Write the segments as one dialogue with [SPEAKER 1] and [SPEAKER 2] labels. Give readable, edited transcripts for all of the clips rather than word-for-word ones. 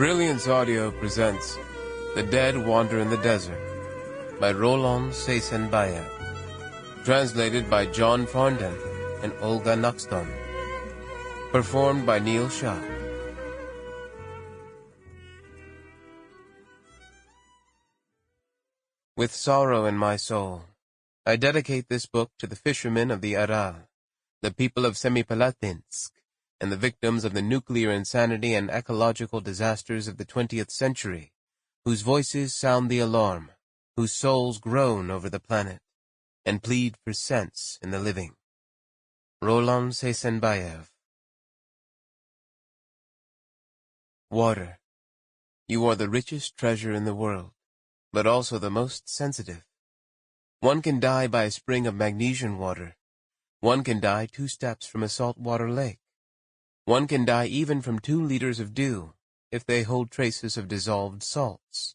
[SPEAKER 1] Brilliance Audio presents The Dead Wander in the Desert by Rollan Seisenbayev, translated by John Farnden and Olga Naxton, performed by Neil Shah. With sorrow in my soul, I dedicate this book to the fishermen of the Aral, the people of Semipalatinsk, and the victims of the nuclear insanity and ecological disasters of the 20th century, whose voices sound the alarm, whose souls groan over the planet, and plead for sense in the living. Rollan Seisenbayev. Water. You are the richest treasure in the world, but also the most sensitive. One can die by a spring of magnesian water. One can die 2 steps from a saltwater lake. One can die even from 2 liters of dew, if they hold traces of dissolved salts.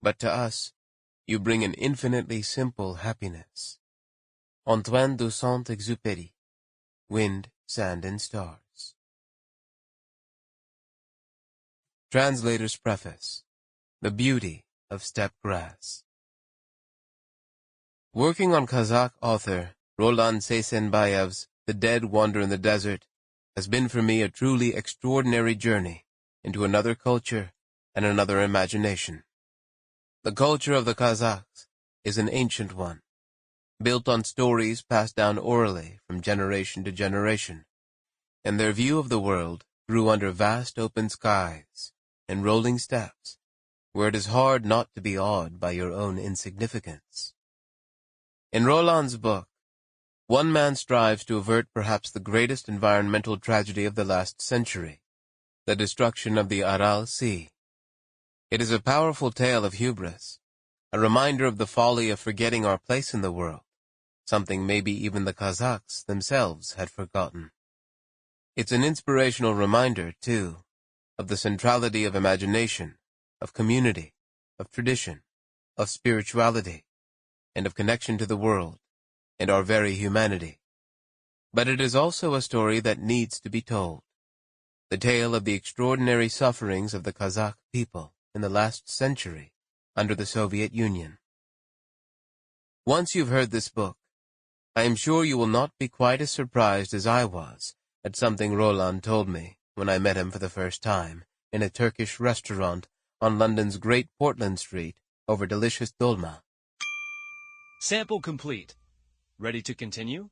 [SPEAKER 1] But to us, you bring an infinitely simple happiness. Antoine de Saint-Exupéry, Wind, Sand, and Stars. Translator's Preface. The Beauty of Steppe Grass. Working on Kazakh author Rollan Seisenbayev's The Dead Wander in the Desert has been for me a truly extraordinary journey into another culture and another imagination. The culture of the Kazakhs is an ancient one, built on stories passed down orally from generation to generation, and their view of the world grew under vast open skies and rolling steppes, where it is hard not to be awed by your own insignificance. In Rollan's book, one man strives to avert perhaps the greatest environmental tragedy of the last century, the destruction of the Aral Sea. It is a powerful tale of hubris, a reminder of the folly of forgetting our place in the world, something maybe even the Kazakhs themselves had forgotten. It's an inspirational reminder, too, of the centrality of imagination, of community, of tradition, of spirituality, and of connection to the world and our very humanity. But it is also a story that needs to be told, the tale of the extraordinary sufferings of the Kazakh people in the last century under the Soviet Union. Once you've heard this book, I am sure you will not be quite as surprised as I was at something Rollan told me when I met him for the first time in a Turkish restaurant on London's Great Portland Street over delicious dolma.
[SPEAKER 2] Sample complete. Ready to continue?